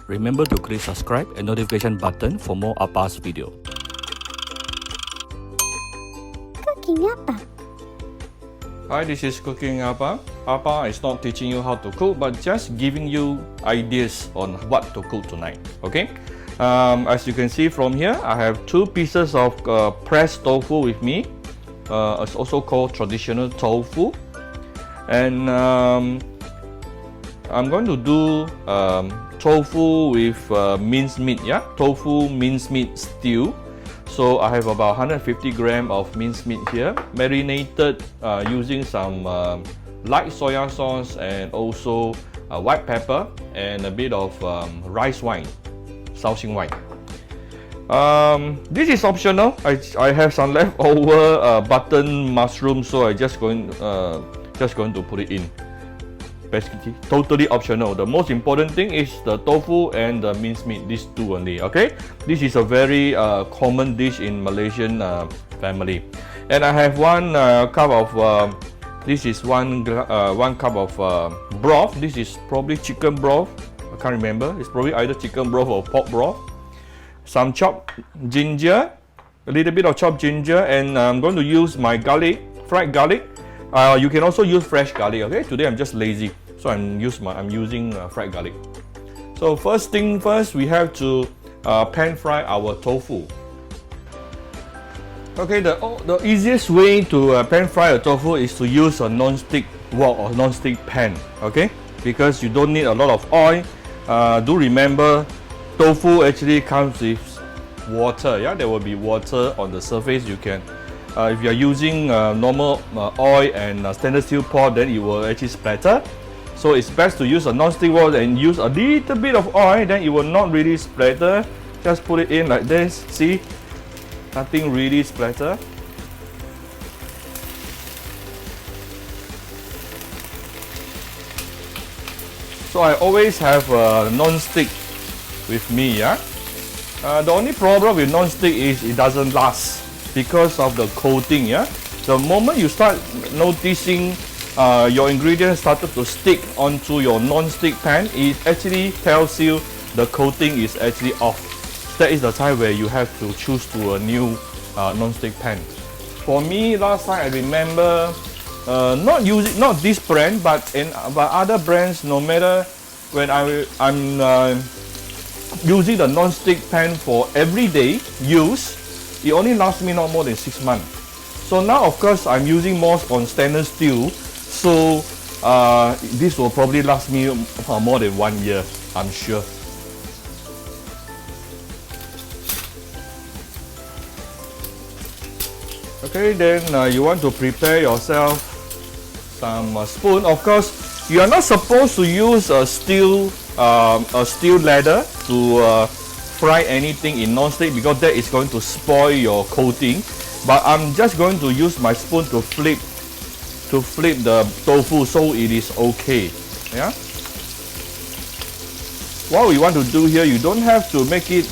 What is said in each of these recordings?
Remember to click subscribe and notification button for more Appa's video. Cooking Appa. Hi, this is Cooking Appa. Appa is not teaching you how to cook, but just giving you ideas on what to cook tonight. Okay? As you can see from here, I have 2 pieces of pressed tofu with me. It's also called traditional tofu. And I'm going to do tofu with minced meat. Yeah, tofu minced meat stew. So I have about 150 grams of minced meat here, marinated using some light soya sauce and also white pepper and a bit of rice wine, Shaoxing wine. This is optional. I have some leftover button mushroom, so I just going to put it in. Basically, totally optional. The most important thing is the tofu and the minced meat. These 2 only. Okay, this is a very common dish in Malaysian family. And I have 1 cup of this is one cup of broth. This is probably chicken broth. I can't remember. It's probably either chicken broth or pork broth. Some chopped ginger, a little bit of chopped ginger, and I'm going to use my garlic, fried garlic. You can also use fresh garlic. Okay, today I'm just lazy, so I'm using fried garlic. So first thing first, we have to pan fry our tofu. Okay, the easiest way to pan fry a tofu is to use a non-stick wok or non-stick pan. Okay, because you don't need a lot of oil. Do remember, tofu actually comes with water. Yeah, there will be water on the surface. You can. If you are using normal oil and stainless steel pot, then it will actually splatter. So it's best to use a non-stick wok and use a little bit of oil, then it will not really splatter. Just put it in like this. See, nothing really splatter. So I always have a non-stick with me. Yeah. The only problem with non-stick is it doesn't last, because of the coating. Yeah, the moment you start noticing your ingredients started to stick onto your non-stick pan, it actually tells you the coating is actually off. That is the time where you have to choose to a new non-stick pan. For me, last time I remember not this brand, but other brands. No matter when I'm using the non-stick pan for everyday use, it only lasts me not more than 6 months. So now, of course, I'm using more on stainless steel. So this will probably last me more than 1 year, I'm sure. Okay, then you want to prepare yourself some spoon. Of course, you are not supposed to use a steel ladle to fry anything in non-stick, because that is going to spoil your coating. But I'm just going to use my spoon to flip the tofu, so it is okay. Yeah. What we want to do here, you don't have to make it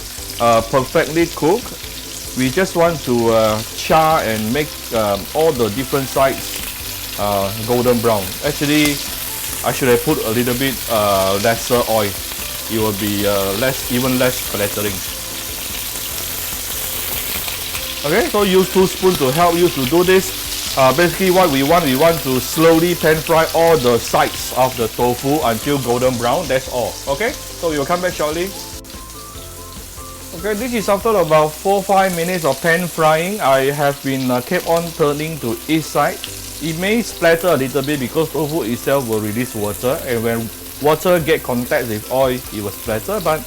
perfectly cooked. We just want to char and make all the different sides golden brown. Actually, I should have put a little bit lesser oil. It will be even less splattering. Okay, so use 2 spoons to help you to do this. Basically, what we want to slowly pan fry all the sides of the tofu until golden brown. That's all. Okay, so we will come back shortly. Okay, this is after about 4-5 minutes of pan frying. I have been kept on turning to each side. It may splatter a little bit because tofu itself will release water, and when water get contact with oil, it will splatter. But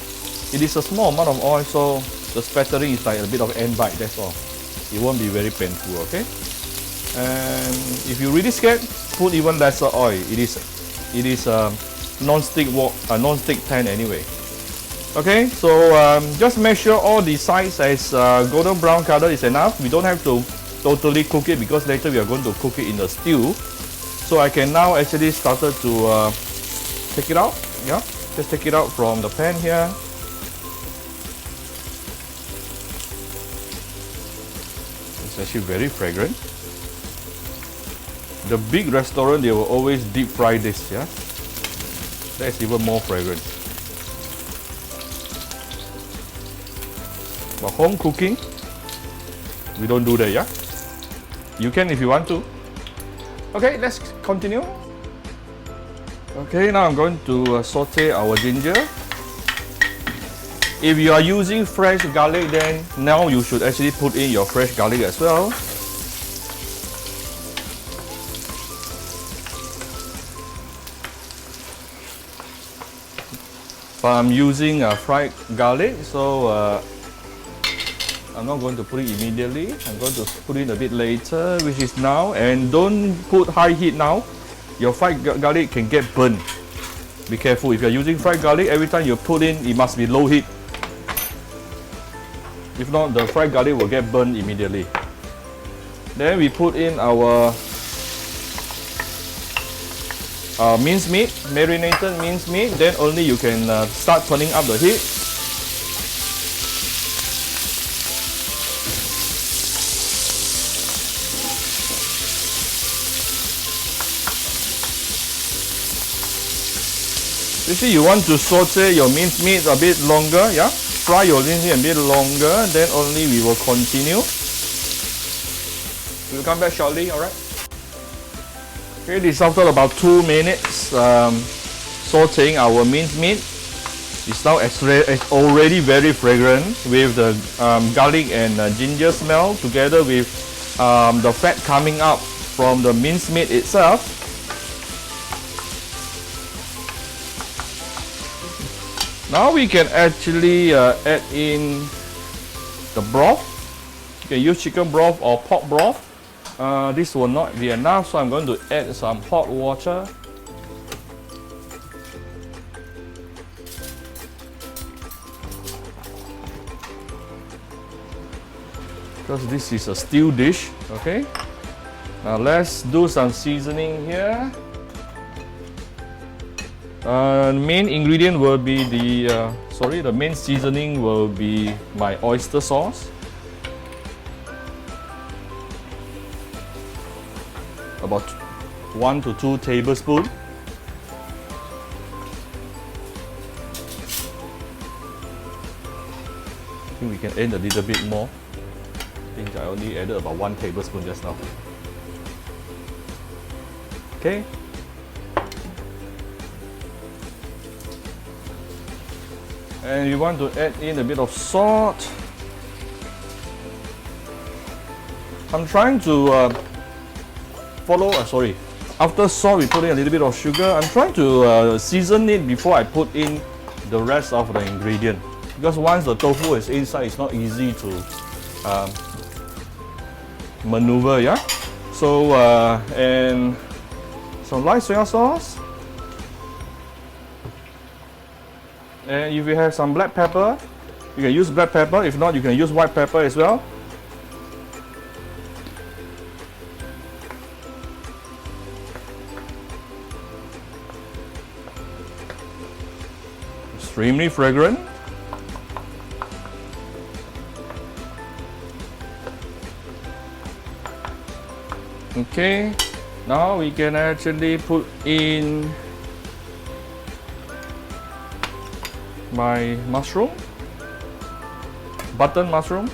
it is a small amount of oil, so the splattering is like a bit of ant bite. That's all. It won't be very painful. Okay. And if you're really scared, put even lesser oil. It is a non-stick pan anyway. Okay, so just make sure all the sides as golden brown color is enough. We don't have to totally cook it, because later we are going to cook it in the stew. So I can now actually started to take it out. Yeah, just take it out from the pan here. It's actually very fragrant. The big restaurant, they will always deep fry this. Yeah, that's even more fragrant. For home cooking, we don't do that, yeah? You can if you want to. Okay, let's continue. Okay, now I'm going to saute our ginger. If you are using fresh garlic, then now you should actually put in your fresh garlic as well. But I'm using fried garlic, so I'm not going to put it immediately. I'm going to put it a bit later, which is now. And don't put high heat now. Your fried garlic can get burned. Be careful. If you're using fried garlic, every time you put in, it must be low heat. If not, the fried garlic will get burned immediately. Then we put in our minced meat, marinated minced meat. Then only you can start turning up the heat. You see, you want to saute your minced meat a bit longer, yeah? Fry your minced meat a bit longer, then only we will continue. We'll come back shortly, alright? Okay, this after about 2 minutes sauteing our minced meat. It's now already very fragrant with the garlic and ginger smell together with the fat coming up from the minced meat itself. Now we can actually add in the broth. You can use chicken broth or pork broth. This will not be enough, so I'm going to add some hot water. Because this is a stew dish, okay? Now let's do some seasoning here. The main ingredient will be the main seasoning will be my oyster sauce. About 1 to 2 tablespoons. I think we can add a little bit more. I think I only added about 1 tablespoon just now. Okay. And you want to add in a bit of salt. I'm trying to after salt we put in a little bit of sugar. I'm trying to season it before I put in the rest of the ingredient. Because once the tofu is inside, it's not easy to maneuver, yeah? So, and some light soy sauce. And if you have some black pepper, you can use black pepper. If not, you can use white pepper as well. Extremely fragrant. Okay, now we can actually put in my mushroom, button mushroom.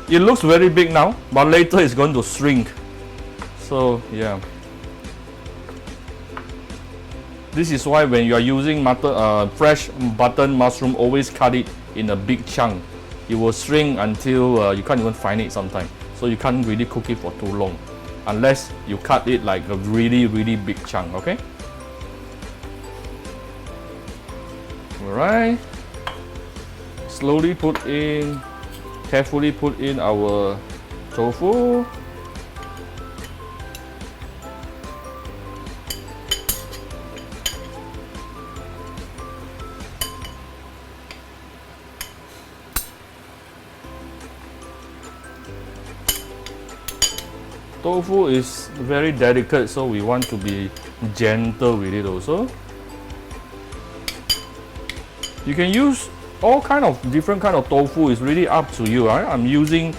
It looks very big now, but later it's going to shrink. So yeah, this is why when you are using fresh button mushroom, always cut it in a big chunk. It will shrink until you can't even find it sometimes. So you can't really cook it for too long, unless you cut it like a really big chunk, okay? Alright. Slowly carefully put in our tofu. Tofu is very delicate, so we want to be gentle with it also. You can use all different kind of tofu. It's really up to you. Right? I'm using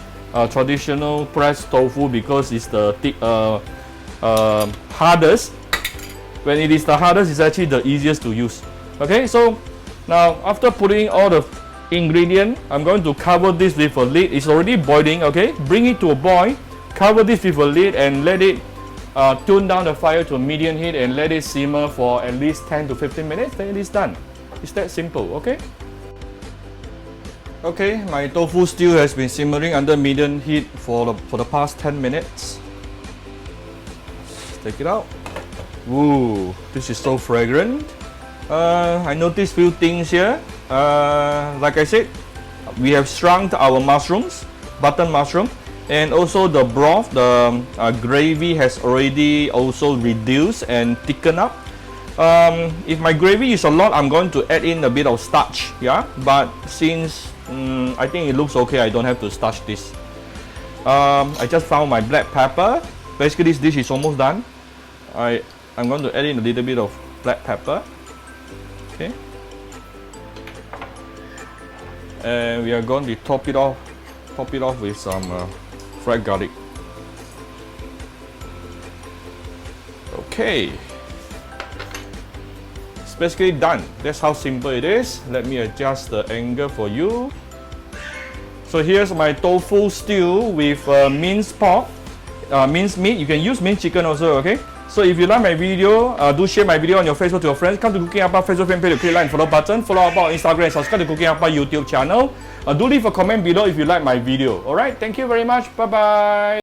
traditional pressed tofu because it's the hardest when it is the hardest, it's actually the easiest to use. Okay, so now after putting all the ingredient, I'm going to cover this with a lid. It's already boiling. Okay, bring it to a boil, cover this with a lid and let it tune down the fire to a medium heat and let it simmer for at least 10 to 15 minutes. Then it is done. It's that simple. Okay. Okay, my tofu stew has been simmering under medium heat for the past 10 minutes. Let's take it out. Ooh, this is so fragrant. I noticed few things here. Like I said, we have shrunk our mushrooms, button mushroom, and also the broth, the gravy has already also reduced and thickened up. If my gravy is a lot, I'm going to add in a bit of starch, yeah. But since I think it looks okay, I don't have to starch this. I just found my black pepper. Basically, this dish is almost done. I'm going to add in a little bit of black pepper. Okay. And we are going to top it off with some fried garlic. Okay. It's basically done. That's how simple it is. Let me adjust the angle for you. So here's my tofu stew with minced pork, minced meat. You can use minced chicken also, okay? So if you like my video, do share my video on your Facebook to your friends. Come to Cooking Appa Facebook fan page to click like and follow button. Follow Appa on Instagram and subscribe to Cooking Appa YouTube channel. Do leave a comment below if you like my video. Alright, thank you very much. Bye bye.